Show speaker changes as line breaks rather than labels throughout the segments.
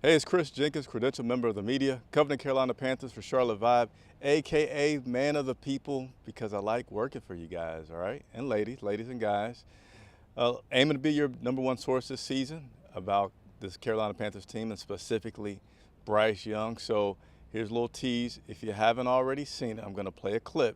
Hey, it's Chris Jenkins, credentialed member of the media, covering the Carolina Panthers for Charlotte Vibe, aka man of the people, because I like working for you guys, all right? And ladies and guys. Aiming to be your number one source this season about this Carolina Panthers team and specifically Bryce Young. So here's a little tease. If you haven't already seen it, I'm going to play a clip,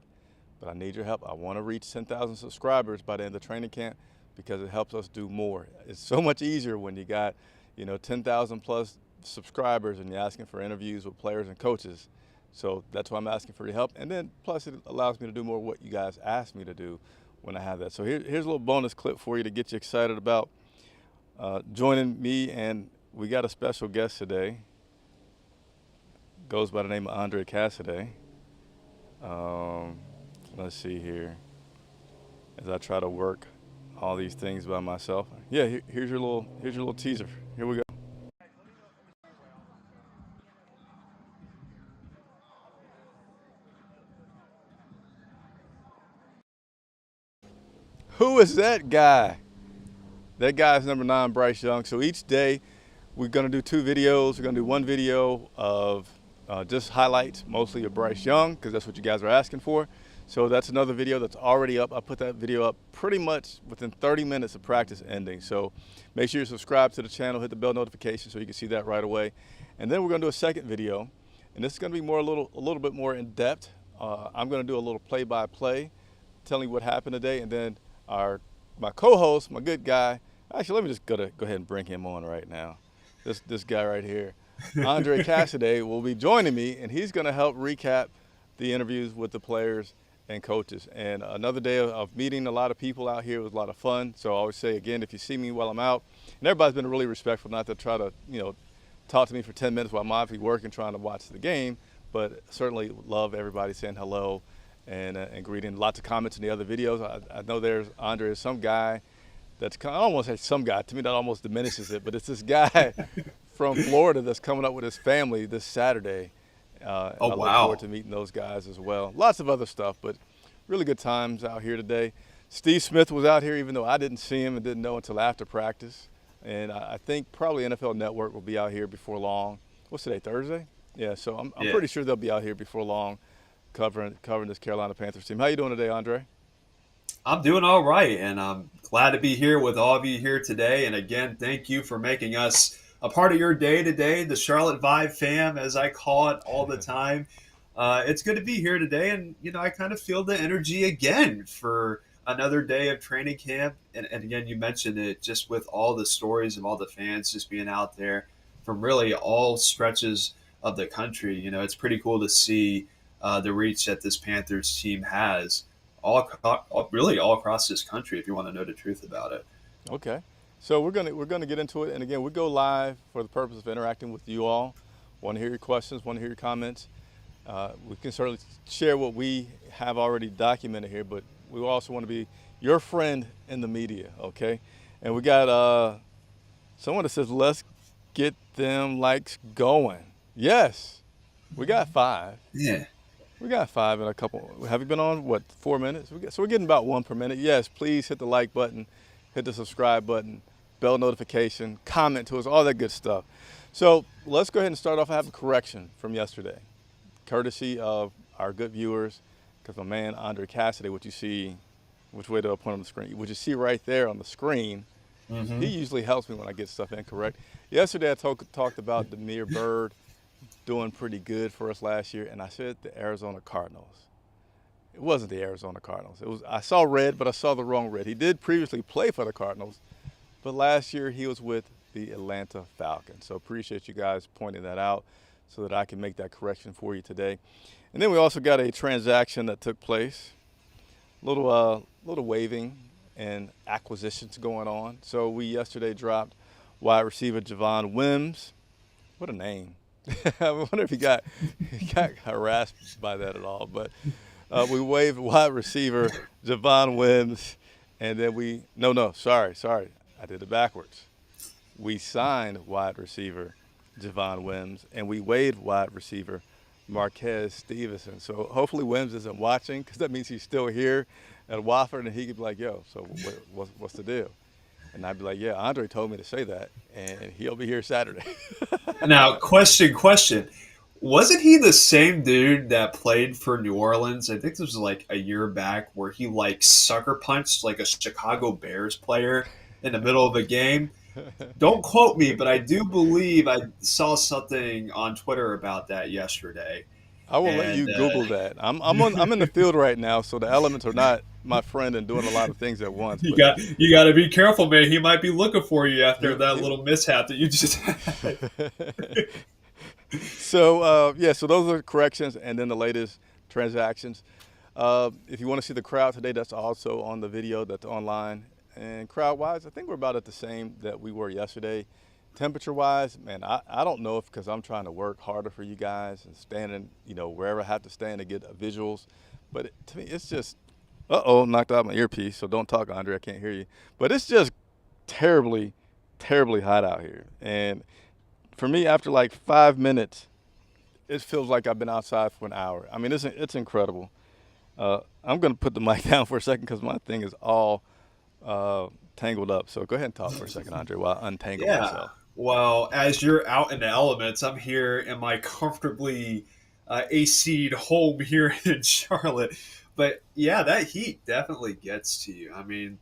but I need your help. I want to reach 10,000 subscribers by the end of training camp because it helps us do more. It's so much easier when you got, 10,000 plus subscribers and you're asking for interviews with players and coaches. So that's why I'm asking for your help. And then plus it allows me to do more of what you guys asked me to do when I have that. So here's a little bonus clip for you to get you excited about joining me. And we got a special guest today. Goes by the name of Andre Cassidy. Let's see here. As I try to work all these things by myself. Yeah, here's your little teaser. Here we go. Who is that guy? That guy's number 9, Bryce Young. So each day we're going to do 2 videos. We're going to do one video of just highlights, mostly of Bryce Young, because that's what you guys are asking for. So that's another video that's already up. I put that video up pretty much within 30 minutes of practice ending. So make sure you subscribe to the channel, hit the bell notification so you can see that right away. And then we're going to do a second video, and this is going to be a little bit more in depth. I'm going to do a little play-by-play, telling you what happened today, and then my co-host, my good guy. Actually, let me just go ahead and bring him on right now. This guy right here, Andre Cassidy, will be joining me, and he's going to help recap the interviews with the players and coaches. And another day of meeting a lot of people out here. It was a lot of fun. So I always say, again, if you see me while I'm out, and everybody's been really respectful, not to try to, talk to me for 10 minutes while I'm obviously working, trying to watch the game, but certainly love everybody saying hello and greeting. Lots of comments in the other videos. I know there's Andre is some guy that's I don't want to say some guy. To me, that almost diminishes it, but it's this guy from Florida that's coming up with his family this Saturday.
Oh,
I look
wow.
forward to meeting those guys as well. Lots of other stuff, but really good times out here today. Steve Smith was out here, even though I didn't see him and didn't know until after practice. And I think probably NFL Network will be out here before long. What's today, Thursday? Yeah, so I'm
Yeah.
pretty sure they'll be out here before long covering this Carolina Panthers team. How you doing today, Andre?
I'm doing all right, and I'm glad to be here with all of you here today. And again, thank you for making us a part of your day today, the Charlotte Vibe fam, as I call it all the time. It's good to be here today, and I kind of feel the energy again for another day of training camp. And again, you mentioned it, just with all the stories of all the fans just being out there from really all stretches of the country. It's pretty cool to see the reach that this Panthers team has really all across this country, if you want to know the truth about it.
Okay. So we're gonna get into it, and again, we go live for the purpose of interacting with you all. Want to hear your questions? Want to hear your comments? We can certainly share what we have already documented here, but we also want to be your friend in the media. Okay. And we got someone that says, "Let's get them likes going." Yes, we got 5.
Yeah.
We got 5 in a couple. Have you been on, 4 minutes? So we're getting about 1 per minute. Yes, please hit the like button, hit the subscribe button, bell notification, comment to us, all that good stuff. So let's go ahead and start off. I have a correction from yesterday, courtesy of our good viewers, because my man Andre Cassidy, which way do I put on the screen? What you see right there on the screen, he
Hmm.
usually helps me when I get stuff incorrect. Yesterday I talked about Demir Bird doing pretty good for us last year, and I said the Arizona Cardinals. It wasn't the Arizona Cardinals. I saw red, but I saw the wrong red. He did previously play for the Cardinals, but last year he was with the Atlanta Falcons. So appreciate you guys pointing that out so that I can make that correction for you today. And then we also got a transaction that took place, little waving and acquisitions going on. So we yesterday dropped wide receiver Javon Wims. What a name. I wonder if he got harassed by that at all. But we waived wide receiver Javon Wims, and then sorry, I did it backwards. We signed wide receiver Javon Wims, and we waived wide receiver Marquez Stevenson. So hopefully Wims isn't watching, because that means he's still here at Wofford, and he could be like, "Yo, so what's the deal?" And I'd be like, yeah, Andre told me to say that, and he'll be here Saturday.
Now, question. Wasn't he the same dude that played for New Orleans? I think this was like a year back where he like sucker punched like a Chicago Bears player in the middle of a game. Don't quote me, but I do believe I saw something on Twitter about that yesterday.
I will let
And
you Google that. I'm in the field right now, so the elements are not my friend and doing a lot of things at once. But
you got to be careful, man. He might be looking for you after
he,
that
he
little mishap that you just had.
so yeah, so those are the corrections, and then the latest transactions. If you want to see the crowd today, that's also on the video that's online. And crowd-wise, I think we're about at the same that we were yesterday. Temperature-wise, man, I don't know if because I'm trying to work harder for you guys and standing, wherever I have to stand to get visuals. But to me, it's just, knocked out my earpiece, so don't talk, Andre, I can't hear you. But it's just terribly, terribly hot out here. And for me, after like 5 minutes, it feels like I've been outside for an hour. I mean, it's incredible. I'm going to put the mic down for a second because my thing is all tangled up. So go ahead and talk for a second, Andre, while I untangle
Yeah.
myself.
Well, as you're out in the elements, I'm here in my comfortably AC'd home here in Charlotte. But yeah, that heat definitely gets to you. I mean,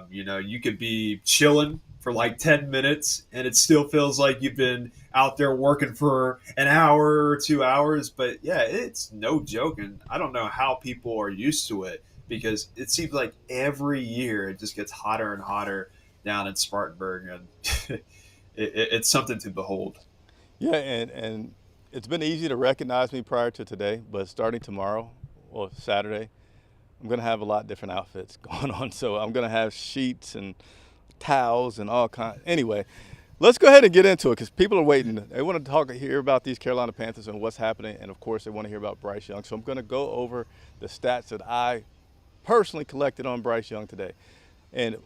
you could be chilling for like 10 minutes and it still feels like you've been out there working for an hour or 2 hours. But yeah, it's no joke. And I don't know how people are used to it because it seems like every year it just gets hotter and hotter down in Spartanburg. And it's something to behold.
Yeah, and it's been easy to recognize me prior to today, but starting tomorrow or Saturday, I'm going to have a lot different outfits going on. So I'm going to have sheets and towels and all kinds. Anyway, let's go ahead and get into it because people are waiting. They want to hear about these Carolina Panthers and what's happening. And, of course, they want to hear about Bryce Young. So I'm going to go over the stats that I personally collected on Bryce Young today. And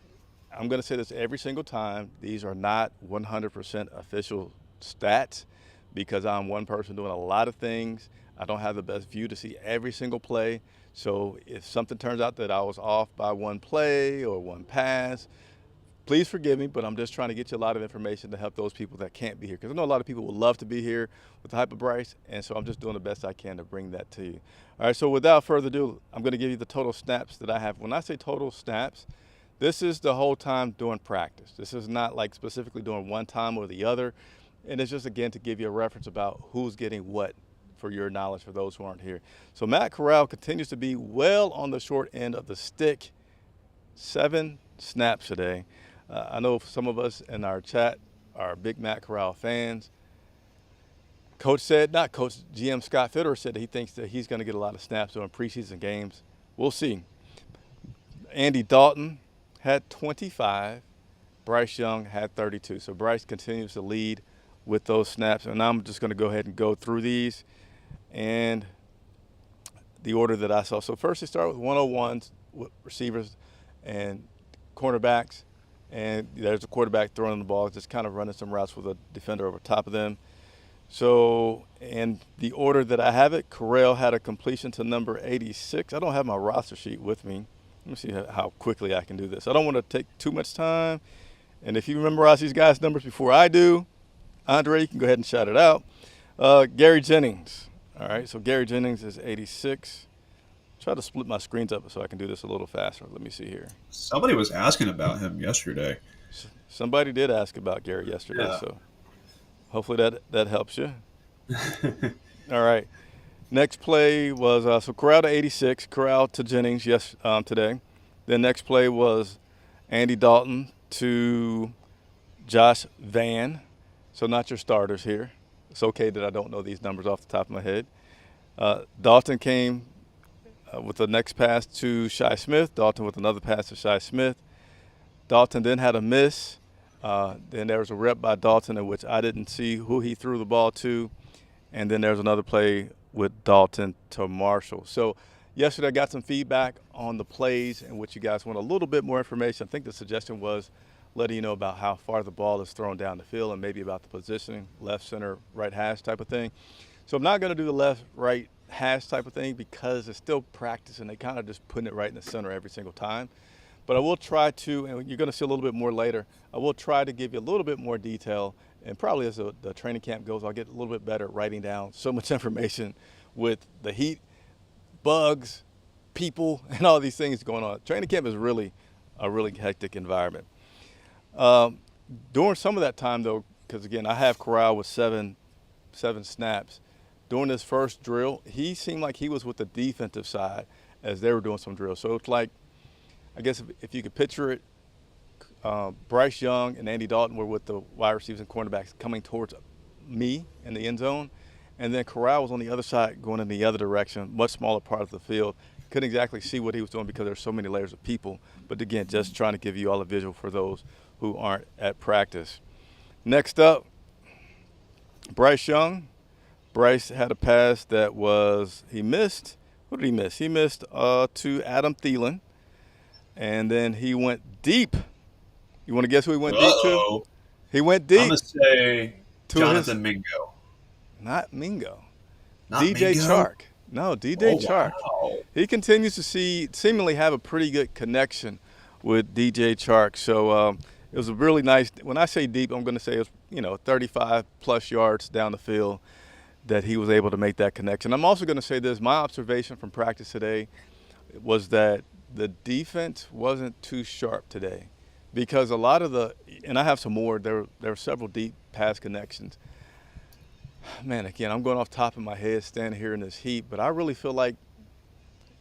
I'm going to say this every single time. These are not 100% official stats because I'm one person doing a lot of things. I don't have the best view to see every single play. So if something turns out that I was off by one play or one pass, please forgive me, but I'm just trying to get you a lot of information to help those people that can't be here. Because I know a lot of people would love to be here with the hype of Bryce, and so I'm just doing the best I can to bring that to you. All right, so without further ado, I'm going to give you the total snaps that I have. When I say total snaps, this is the whole time during practice. This is not like specifically doing one time or the other. And it's just, again, to give you a reference about who's getting what for your knowledge for those who aren't here. So Matt Corral continues to be well on the short end of the stick. 7 snaps today. I know some of us in our chat are big Matt Corral fans. GM Scott Fitterer said that he thinks that he's going to get a lot of snaps during preseason games. We'll see. Andy Dalton had 25. Bryce Young had 32. So Bryce continues to lead with those snaps. And I'm just going to go ahead and go through these and the order that I saw. So first they start with 101s, with receivers and cornerbacks. And there's a quarterback throwing the ball, just kind of running some routes with a defender over top of them. So in the order that I have it, Corral had a completion to number 86. I don't have my roster sheet with me. Let me see how quickly I can do this. I don't want to take too much time. And if you memorize these guys' numbers before I do, Andre, you can go ahead and shout it out. Gary Jennings. All right, so Gary Jennings is 86. Try to split my screens up so I can do this a little faster. Let me see here.
Somebody was asking about him yesterday.
Somebody did ask about Gary yesterday,
Yeah.
so hopefully that helps you. All right. Next play was so Corral to 86, Corral to Jennings today. Then next play was Andy Dalton to Josh Van. So not your starters here. It's okay that I don't know these numbers off the top of my head. Dalton came with the next pass to Shi Smith. Dalton with another pass to Shi Smith. Dalton then had a miss. Then there was a rep by Dalton in which I didn't see who he threw the ball to. And then there was another play with Dalton to Marshall. So yesterday I got some feedback on the plays in which you guys want a little bit more information. I think the suggestion was letting you know about how far the ball is thrown down the field and maybe about the positioning, left, center, right hash type of thing. So I'm not going to do the left, right hash type of thing because it's still practice and they kind of just putting it right in the center every single time. But I will try to, and you're going to see a little bit more later, I will try to give you a little bit more detail. And probably as the training camp goes, I'll get a little bit better at writing down so much information with the heat, bugs, people, and all these things going on. Training camp is really a really hectic environment. During some of that time, though, because again, I have Corral with seven snaps. During this first drill, he seemed like he was with the defensive side as they were doing some drills. So it's like, I guess if you could picture it, Bryce Young and Andy Dalton were with the wide receivers and cornerbacks coming towards me in the end zone. And then Corral was on the other side going in the other direction, much smaller part of the field. Couldn't exactly see what he was doing because there's so many layers of people. But again, just trying to give you all a visual for those who aren't at practice. Next up, Bryce Young. Bryce had a pass that he missed. What did he miss? He missed to Adam Thielen. And then he went deep. You want to guess who he went deep to? He went deep.
I'm going to say Jonathan Mingo.
Not Mingo.
Not
DJ
Mingo?
Chark. No, DJ Chark.
Wow.
He continues to seemingly have a pretty good connection with DJ Chark. So it was a really nice, when I say deep, I'm going to say it was, 35 plus yards down the field that he was able to make that connection. I'm also going to say this, my observation from practice today was that the defense wasn't too sharp today because a lot of and I have some more, there were several deep pass connections. Man, again, I'm going off the top of my head standing here in this heat, but I really feel like,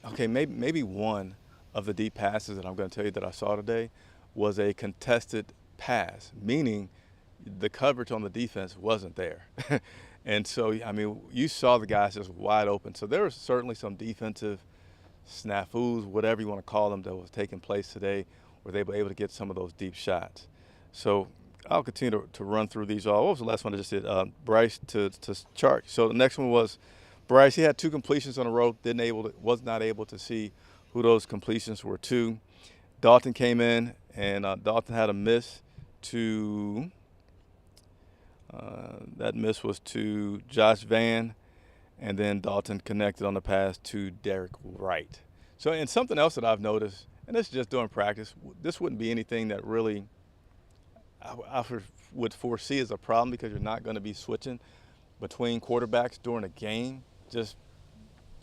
okay, maybe one of the deep passes that I'm going to tell you that I saw today was a contested pass, meaning the coverage on the defense wasn't there. And so, I mean, you saw the guys just wide open. So there was certainly some defensive snafus, whatever you want to call them, that was taking place today where they were able to get some of those deep shots. So I'll continue to run through these all. What was the last one I just did? Bryce to Chark. So the next one was Bryce. He had 2 completions on the road. Was not able to see who those completions were to. Dalton came in, and Dalton had a miss to. That miss was to Josh Van, and then Dalton connected on the pass to Derek Wright. So, and something else that I've noticed, and this is just during practice, this wouldn't be anything that really I would foresee as a problem because you're not going to be switching between quarterbacks during a game. Just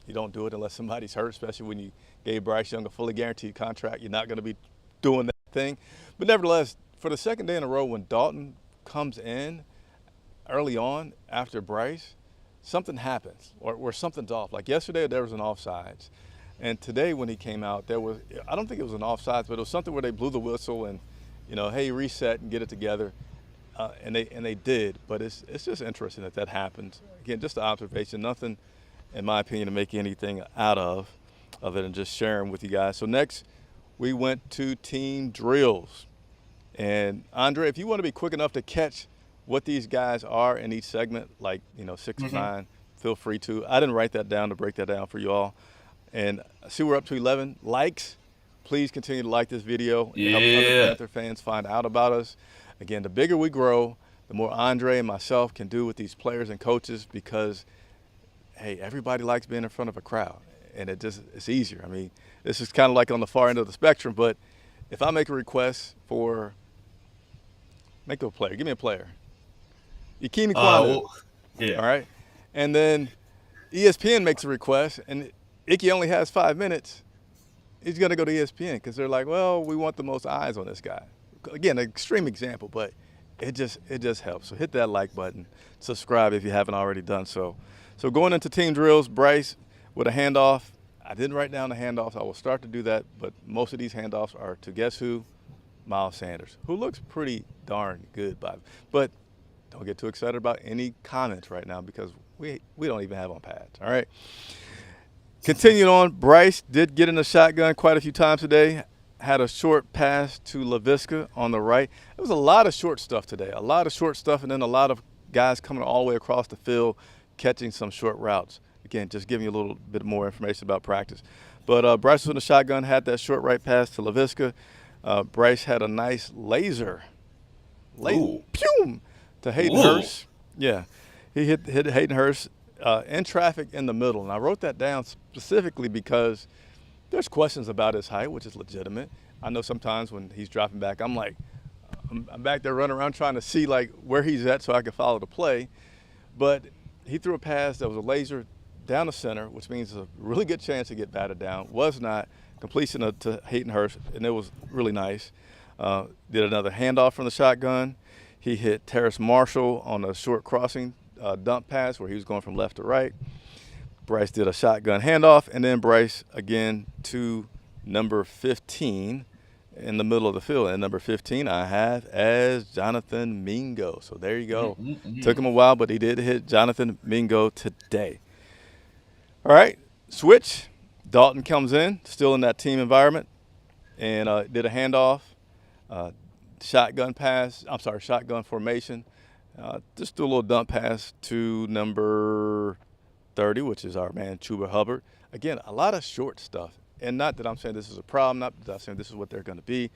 you don't do it unless somebody's hurt, especially when you gave Bryce Young a fully guaranteed contract. You're not going to be doing that thing. But nevertheless, for the second day in a row, when Dalton comes in early on after Bryce, something happens or something's off. Like yesterday, there was an offsides. And today when he came out, I don't think it was an offsides, but it was something where they blew the whistle and, hey, reset and get it together. And they did, but it's just interesting that happens. Again, just an observation, nothing, in my opinion, to make anything out of it and just sharing with you guys. So next, we went to team drills. And Andre, if you want to be quick enough to catch what these guys are in each segment, like, 6 or 9, feel free to. I didn't write that down to break that down for you all. And I see we're up to 11 likes. Please continue to like this video and help other Panther fans find out about us. Again, the bigger we grow, the more Andre and myself can do with these players and coaches because, hey, everybody likes being in front of a crowd. And it's easier. I mean, this is kind of like on the far end of the spectrum, but if I make a request make a player. Give me a player. Ikemi Kwanu.
Yeah.
All right. And then ESPN makes a request, and Icky only has 5 minutes. He's going to go to ESPN because they're like, well, we want the most eyes on this guy. Again, an extreme example, but it just helps. So hit that like button. Subscribe if you haven't already done so. So going into team drills, Bryce with a handoff. I didn't write down the handoffs. I will start to do that, but most of these handoffs are to guess who? Miles Sanders, who looks pretty darn good. But don't get too excited about any comments right now because we don't even have on pads, all right? Continuing on, Bryce did get in the shotgun quite a few times today. Had a short pass to LaVisca on the right. There was a lot of short stuff today, and then a lot of guys coming all the way across the field, catching some short routes. Again, just giving you a little bit more information about practice. But Bryce was in the shotgun, had that short right pass to LaVisca. Bryce had a nice laser pew, to Hayden Hurst. Yeah, he hit Hayden Hurst in traffic in the middle. And I wrote that down specifically because there's questions about his height, which is legitimate. I know sometimes when he's dropping back, I'm back there running around trying to see like where he's at so I can follow the play. But he threw a pass that was a laser down the center, which means a really good chance to get batted down. Was not completion to Hayden Hurst, and it was really nice. Did another handoff from the shotgun. He hit Terrace Marshall on a short crossing dump pass where he was going from left to right. Bryce did a shotgun handoff, and then Bryce again to number 15 in the middle of the field. And number 15 I have as Jonathan Mingo. So there you go. Took him a while, but he did hit Jonathan Mingo today. All right, switch. Dalton comes in, still in that team environment, and did a handoff, shotgun formation. Just do a little dump pass to number 30, which is our man Chuba Hubbard. Again, a lot of short stuff. And not that I'm saying this is a problem, not that I'm saying this is what they're going to be.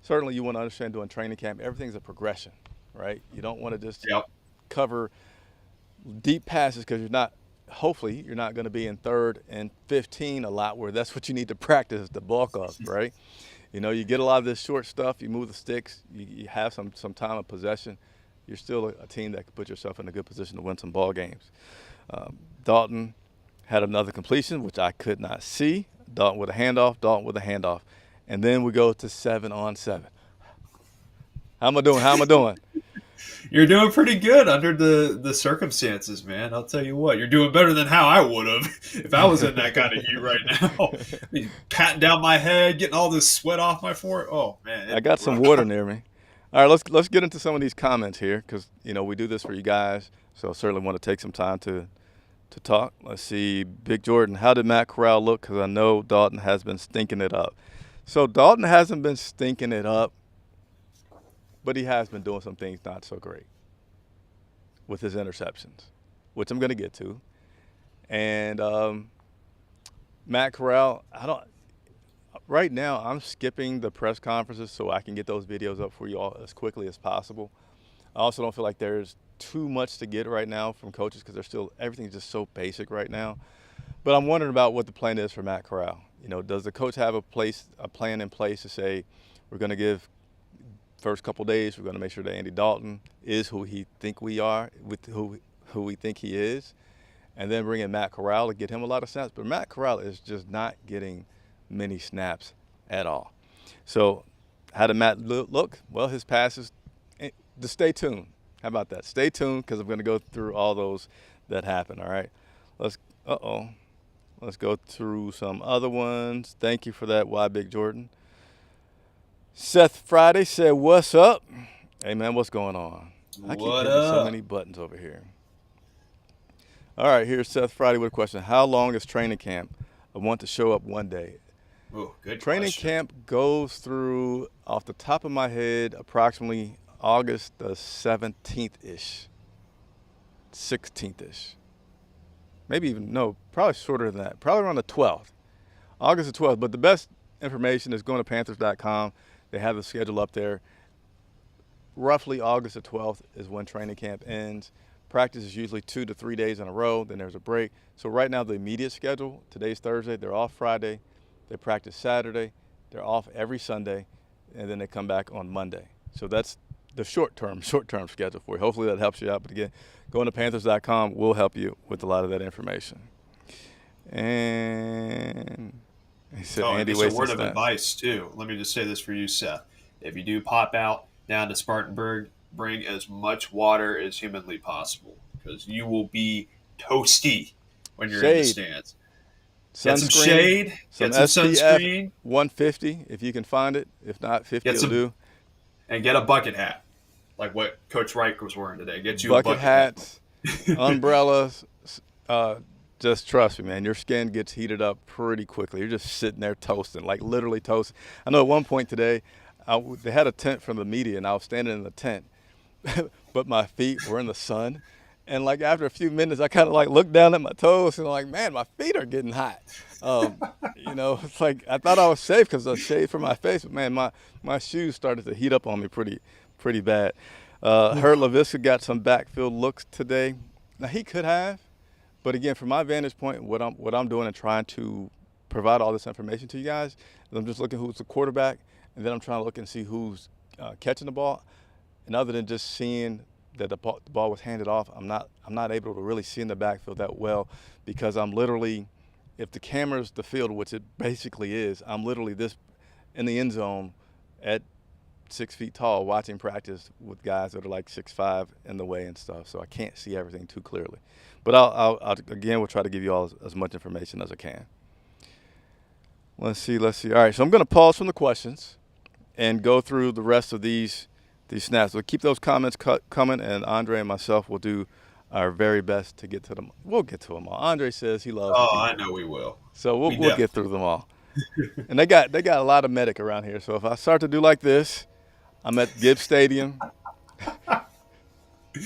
Certainly you want to understand doing training camp, everything's a progression, right? You don't want to just cover deep passes because hopefully you're not going to be in 3rd and 15 a lot where that's what you need to practice the bulk of, right? You know, you get a lot of this short stuff, you move the sticks, you have some time of possession. You're still a team that can put yourself in a good position to win some ball games. Dalton had another completion, which I could not see. Dalton with a handoff. And then we go to 7-on-7. How am I doing?
You're doing pretty good under the circumstances, man. I'll tell you what, you're doing better than how I would have if I was in that kind of heat right now. Patting down my head, getting all this sweat off my forehead. Oh, man.
I got some water near me. All right, let's get into some of these comments here because, you know, we do this for you guys, so I certainly want to take some time to talk. Let's see. Big Jordan, how did Matt Corral look? Because I know Dalton has been stinking it up. So Dalton hasn't been stinking it up, but he has been doing some things not so great with his interceptions, which I'm going to get to. And Matt Corral, right now I'm skipping the press conferences so I can get those videos up for you all as quickly as possible. I also don't feel like there's too much to get right now from coaches because everything's just so basic right now. But I'm wondering about what the plan is for Matt Corral. You know, does the coach have a plan in place to say we're going to give first couple days, we're going to make sure that Andy Dalton is who he think we are, with who we think he is, and then bring in Matt Corral to get him a lot of snaps. But Matt Corral is just not getting many snaps at all. So how did Matt look? Well, his passes, just stay tuned. How about that? Stay tuned because I'm going to go through all those that happen, all right? Let's go through some other ones. Thank you for that, Y Big Jordan. Seth Friday said, what's up? Hey, man, what's going on? I keep hitting so many buttons over here. All right, here's Seth Friday with a question. How long is training camp? I want to show up one day.
Ooh, good
Training
question.
camp goes through, off the top of my head, approximately August the 17th-ish, 16th-ish. Maybe even, no, probably shorter than that. Probably around the 12th, August the 12th. But the best information is going to Panthers.com. They have the schedule up there. Roughly August the 12th is when training camp ends. Practice is usually 2 to 3 days in a row. Then there's a break. So right now the immediate schedule, today's Thursday, they're off Friday. They practice Saturday. They're off every Sunday. And then they come back on Monday. So that's the short-term schedule for you. Hopefully that helps you out. But again, going to Panthers.com will help you with a lot of that information. And he said, Andy
it's a
wasted
word of
snaps.
advice, too. Let me just say this for you, Seth. If you do pop out down to Spartanburg, bring as much water as humanly possible because you will be toasty when you're in the stands. Get some shade, get some sunscreen.
150 if you can find it. If not, 50 will do.
And get a bucket hat, like what Coach Reich was wearing today. Get you
bucket
a bucket
hats, umbrellas. Just trust me, man. Your skin gets heated up pretty quickly. You're just sitting there toasting, like literally toasting. I know at one point today, they had a tent from the media, and I was standing in the tent, but my feet were in the sun. And like after a few minutes, I kind of like looked down at my toes and like, man, my feet are getting hot. You know, it's like I thought I was safe because I shaved from my face, but man, my shoes started to heat up on me pretty bad. Hurt LaVisca got some backfield looks today. Now he could have, but again, from my vantage point, what I'm doing and trying to provide all this information to you guys, I'm just looking who's the quarterback and then I'm trying to look and see who's catching the ball. And other than just seeing that the ball was handed off, I'm not able to really see in the backfield that well, because I'm literally, if the camera's the field, which it basically is, I'm literally this in the end zone at 6 feet tall watching practice with guys that are like 6'5" in the way and stuff, so I can't see everything too clearly. But I'll again, we'll try to give you all as much information as I can. Let's see. All right, so I'm going to pause from the questions and go through the rest of these snaps. We'll keep those comments coming, and Andre and myself will do our very best to get to them. We'll get to them all. Andre says he loves
Oh, I know we will.
So we'll get through them all. And they got a lot of medic around here. So if I start to do like this, I'm at Gibbs Stadium.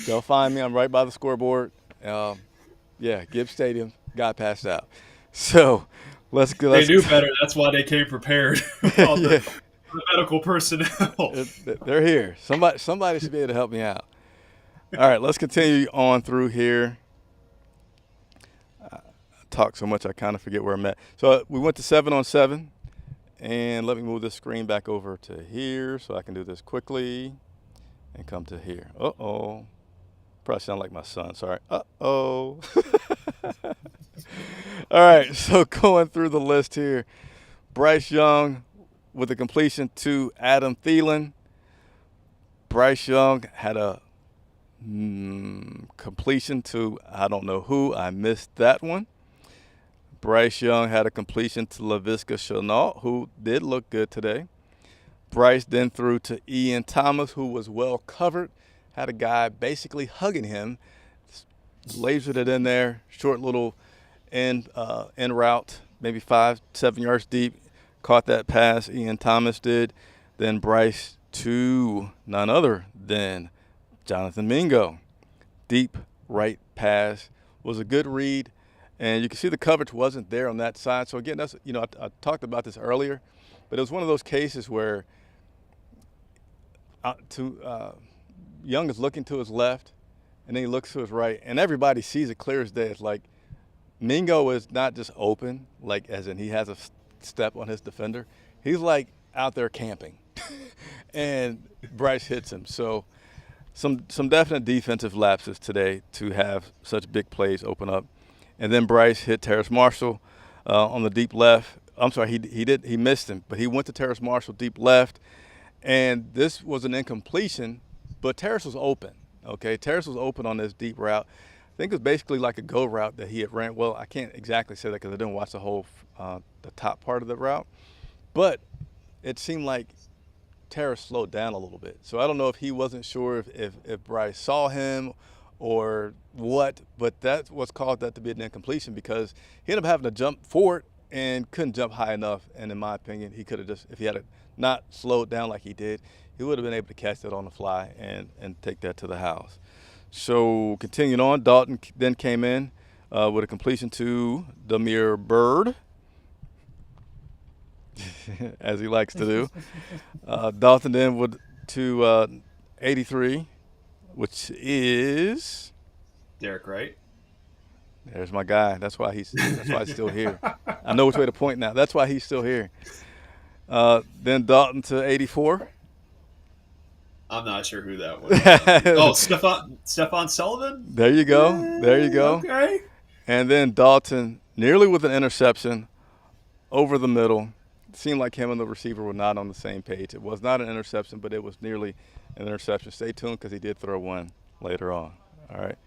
They'll find me. I'm right by the scoreboard. Yeah, Gibbs Stadium. Guy passed out. So let's go.
They knew better. That's why they came prepared. All
Yeah.
the medical personnel.
They're here. Somebody should be able to help me out. All right, let's continue on through here. I talk so much I kind of forget where I'm at. So we went to 7-on-7, and let me move this screen back over to here so I can do this quickly and come to here. Uh-oh. Probably sound like my son. Sorry. Uh-oh. All right, so going through the list here. Bryce Young with a completion to Adam Thielen. Bryce Young had a completion to I don't know who. I missed that one. Bryce Young had a completion to Laviska Shenault, who did look good today. Bryce then threw to Ian Thomas, who was well covered. Had a guy basically hugging him. Lasered it in there. Short little end route, maybe 5-7 yards deep. Caught that pass, Ian Thomas did. Then Bryce to none other than Jonathan Mingo. Deep right pass. Was a good read. And you can see the coverage wasn't there on that side. So, again, that's, I talked about this earlier. But it was one of those cases where Young is looking to his left, and then he looks to his right. And everybody sees it clear as day. It's like Mingo is not just open, like as in he has a step on his defender. He's like out there camping. And Bryce hits him. So some definite defensive lapses today to have such big plays open up. And then Bryce hit Terrace Marshall on the deep left. I'm sorry, he missed him, but he went to Terrace Marshall deep left. And this was an incompletion, but Terrace was open. Okay, Terrace was open on this deep route. I think it was basically like a go route that he had ran. Well, I can't exactly say that because I didn't watch the whole the top part of the route, but it seemed like Terrace slowed down a little bit. So I don't know if he wasn't sure if Bryce saw him or what, but that's what's caused that to be an incompletion, because he ended up having to jump forward and couldn't jump high enough. And in my opinion, he could have just, if he had not slowed down like he did, he would have been able to catch that on the fly and take that to the house. So continuing on, Dalton then came in with a completion to Demir Bird, as he likes to do. Dalton then to 83, which is
Derek Wright.
There's my guy. That's why he's still here. I know which way to point now. That's why he's still here. Then Dalton to 84.
I'm not sure who that was. Oh, Stefan Sullivan?
There you go. There you go.
Okay.
And then Dalton nearly with an interception over the middle. It seemed like him and the receiver were not on the same page. It was not an interception, but it was nearly an interception. Stay tuned because he did throw one later on. All right.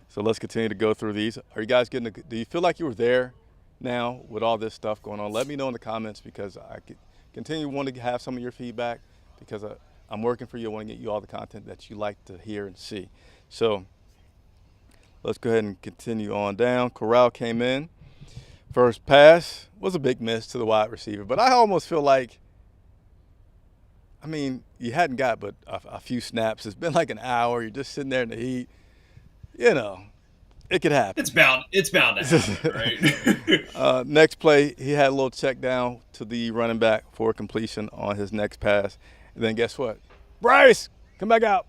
So let's continue to go through these. Are you guys getting do you feel like you were there now with all this stuff going on? Let me know in the comments, because I could continue wanting to have some of your feedback, because I'm working for you. I want to get you all the content that you like to hear and see. So let's go ahead and continue on down. Corral came in. First pass was a big miss to the wide receiver, but I almost feel like, you hadn't got but a few snaps. It's been like an hour. You're just sitting there in the heat. It could happen.
It's bound to happen, right?
Next play, he had a little check down to the running back for completion on his next pass. And then guess what? Bryce, come back out.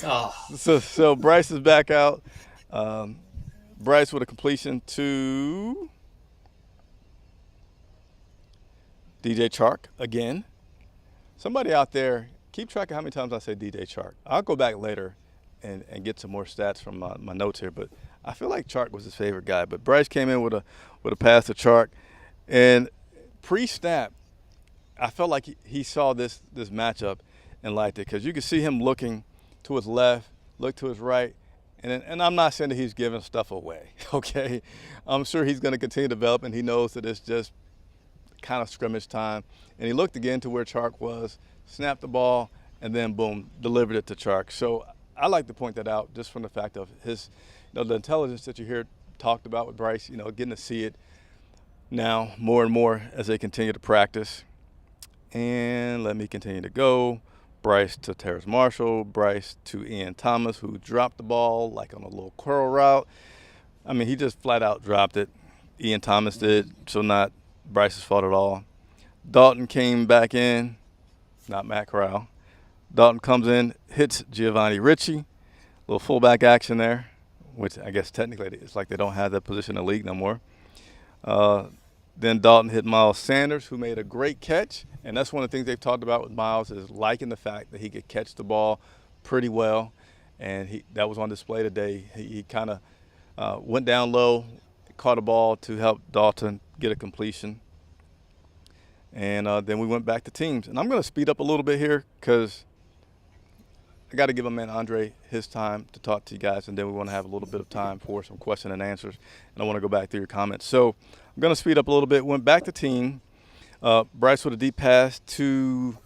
Oh.
So Bryce is back out. Bryce with a completion to DJ Chark again. Somebody out there, keep track of how many times I say DJ Chark. I'll go back later and get some more stats from my notes here, but I feel like Chark was his favorite guy. But Bryce came in with a pass to Chark, and pre-snap, I felt like he saw this matchup and liked it, because you could see him looking to his left, look to his right, and I'm not saying that he's giving stuff away, okay? I'm sure he's going to continue to develop, and he knows that it's just kind of scrimmage time. And he looked again to where Chark was, snapped the ball, and then boom, delivered it to Chark. So I like to point that out just from the fact of his, the intelligence that you hear talked about with Bryce, getting to see it now more and more as they continue to practice. And let me continue to go. Bryce to Terrace Marshall, Bryce to Ian Thomas, who dropped the ball like on a little curl route. I mean, he just flat out dropped it. Ian Thomas did, so not Bryce's fault at all. Dalton came back in, not Matt Corral. Dalton comes in, hits Giovanni Ricci, little fullback action there, which I guess technically it's like they don't have that position in the league no more. Then Dalton hit Miles Sanders, who made a great catch, and that's one of the things they've talked about with Miles, is liking the fact that he could catch the ball pretty well, and that was on display today. He kind of went down low, caught a ball to help Dalton get a completion, and then we went back to teams. And I'm going to speed up a little bit here because I got to give my man Andre his time to talk to you guys, and then we want to have a little bit of time for some question and answers, and I want to go back through your comments. So I'm going to speed up a little bit. Went back to team. Bryce with a deep pass to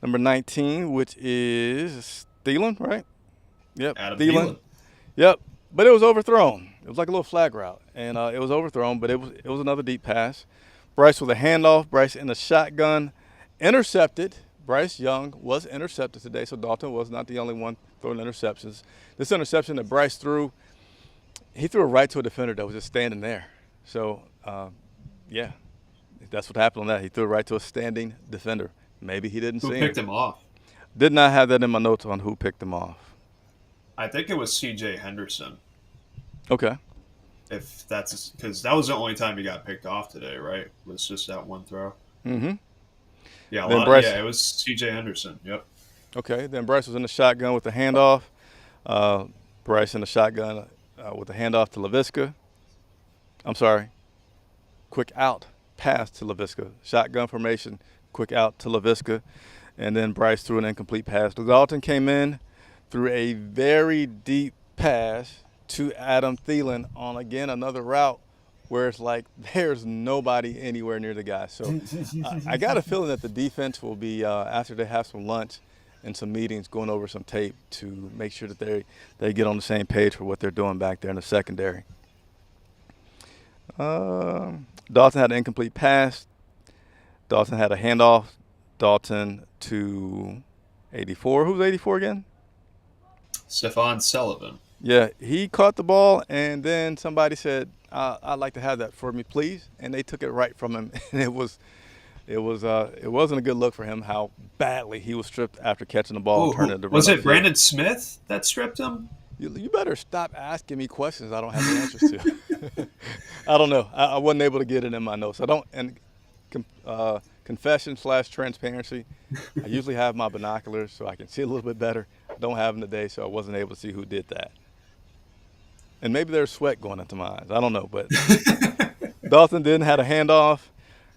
number 19, which is Thielen, right? Yep,
Adam Thielen.
Yep, but it was overthrown. It was like a little flag route, and it was overthrown, but it was another deep pass. Bryce with a handoff. Bryce in the shotgun, intercepted. Bryce Young was intercepted today, so Dalton was not the only one throwing interceptions. This interception that Bryce threw, he threw it right to a defender that was just standing there. So, yeah, that's what happened on that. He threw it right to a standing defender. Maybe he didn't see him.
Who picked him off?
Did not have that in my notes on who picked him off.
I think it was C.J. Henderson.
Okay.
If that's because that was the only time he got picked off today, right? Was just that one throw.
Mm-hmm.
Yeah, it was C.J. Henderson. Yep.
Okay, then Bryce was in the shotgun with the handoff. Bryce in the shotgun with the handoff to LaVisca. I'm sorry. Quick out pass to LaVisca. Shotgun formation, quick out to LaVisca. And then Bryce threw an incomplete pass. Dalton came in, threw a very deep pass to Adam Thielen on, again, another route where it's like there's nobody anywhere near the guy. So I got a feeling that the defense will be, after they have some lunch and some meetings, going over some tape to make sure that they get on the same page for what they're doing back there in the secondary. Dalton had an incomplete pass. Dalton had a handoff. Dalton to 84. Who's 84 again?
Stephon Sullivan.
Yeah, he caught the ball, and then somebody said, "I'd like to have that for me, please." And they took it right from him, and it wasn't a good look for him how badly he was stripped after catching the ball and turning it to run
Was it
upfield.
Brandon Smith that stripped him?
You better stop asking me questions I don't have the answers to. I don't know. I wasn't able to get it in my notes. Confession/transparency. I usually have my binoculars so I can see a little bit better. I don't have them today, so I wasn't able to see who did that. And maybe there's sweat going into my eyes. I don't know, but Dalton then had a handoff.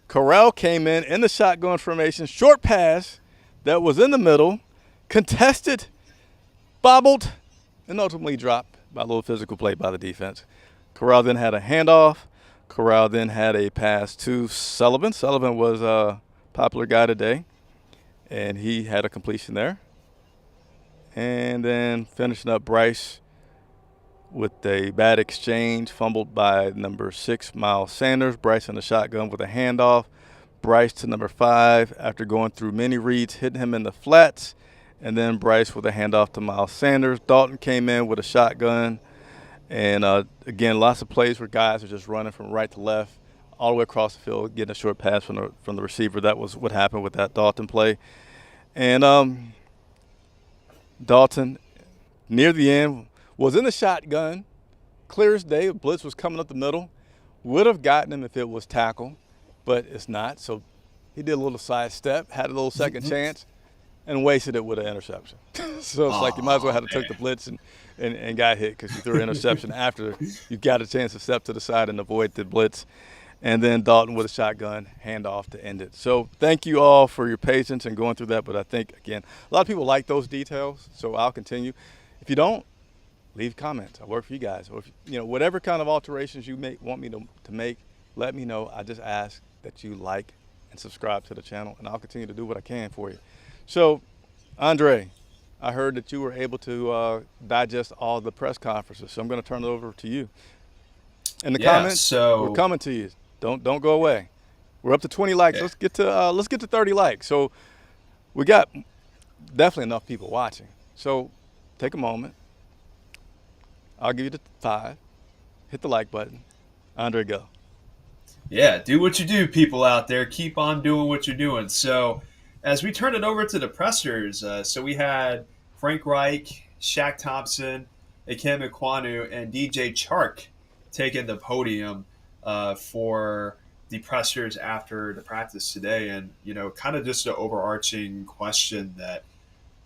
Corral came in the shotgun formation, short pass that was in the middle, contested, bobbled, and ultimately dropped by a little physical play by the defense. Corral then had a handoff. Corral then had a pass to Sullivan. Sullivan was a popular guy today, and he had a completion there. And then finishing up, Bryce with a bad exchange, fumbled by number 6, Miles Sanders. Bryce in the shotgun with a handoff. Bryce to number 5 after going through many reads, hitting him in the flats. And then Bryce with a handoff to Miles Sanders. Dalton came in with a shotgun. And, again, lots of plays where guys are just running from right to left, all the way across the field, getting a short pass from the receiver. That was what happened with that Dalton play. And Dalton, near the end, was in the shotgun, clear as day. Blitz was coming up the middle. Would have gotten him if it was tackle, but it's not. So he did a little sidestep, had a little second chance, and wasted it with an interception. So it's like you might as well
Oh
have took the blitz and got hit because you threw an interception after you got a chance to step to the side and avoid the blitz. And then Dalton with a shotgun handoff to end it. So thank you all for your patience and going through that. But I think, again, a lot of people like those details, so I'll continue. If you don't, leave comments. I work for you guys. Or if, whatever kind of alterations you want me to make, let me know. I just ask that you like and subscribe to the channel, and I'll continue to do what I can for you. So, Andre, I heard that you were able to digest all the press conferences, so I'm going to turn it over to you. In the comments, we're coming to you. Don't go away. We're up to 20 likes.
Yeah.
Let's get to 30 likes. So we got definitely enough people watching. So take a moment. I'll give you the 5. Hit the like button. Andre, go.
Yeah, do what you do, people out there. Keep on doing what you're doing. So, as we turn it over to the pressers, so we had Frank Reich, Shaq Thompson, Ikem Ekwonu, and DJ Chark taking the podium for the pressers after the practice today. And, kind of just an overarching question that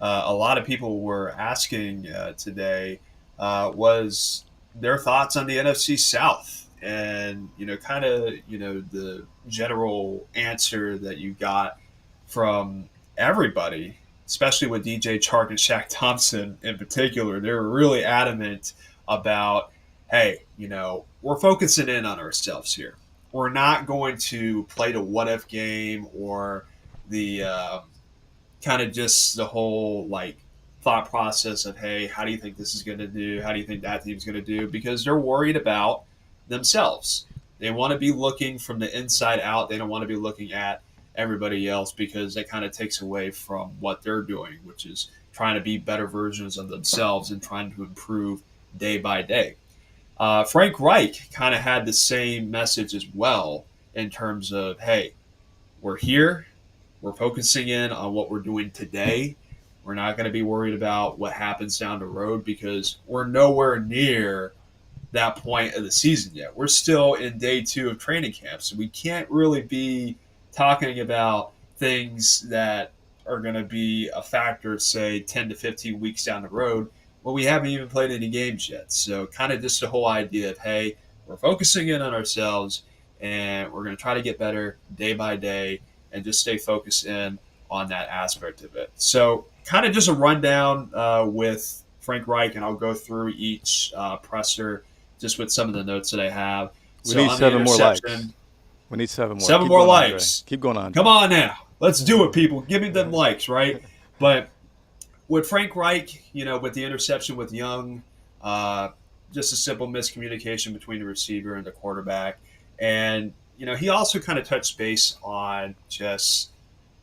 a lot of people were asking today was their thoughts on the NFC South. And, the general answer that you got from everybody, especially with DJ Chark and Shaq Thompson in particular, they were really adamant about, hey, we're focusing in on ourselves here. We're not going to play the what-if game or the kind of just the whole, thought process of, hey, how do you think this is going to do? How do you think that team's going to do? Because they're worried about themselves. They want to be looking from the inside out. They don't want to be looking at everybody else because that kind of takes away from what they're doing, which is trying to be better versions of themselves and trying to improve day by day. Frank Reich kind of had the same message as well in terms of, hey, we're here. We're focusing in on what we're doing today. We're not going to be worried about what happens down the road because we're nowhere near that point of the season yet. We're still in day 2 of training camp, so we can't really be talking about things that are going to be a factor, say, 10 to 15 weeks down the road when we haven't even played any games yet. So kind of just the whole idea of, hey, we're focusing in on ourselves and we're going to try to get better day by day and just stay focused in on that aspect of it. So kind of just a rundown with Frank Reich, and I'll go through each presser just with some of the notes that I have.
We need 7 more likes. We need 7 more.
7 more likes.
Keep going on.
Come on now. Let's do it, people. Give me them likes, right? But with Frank Reich, with the interception with Young, just a simple miscommunication between the receiver and the quarterback. And, he also kind of touched base on just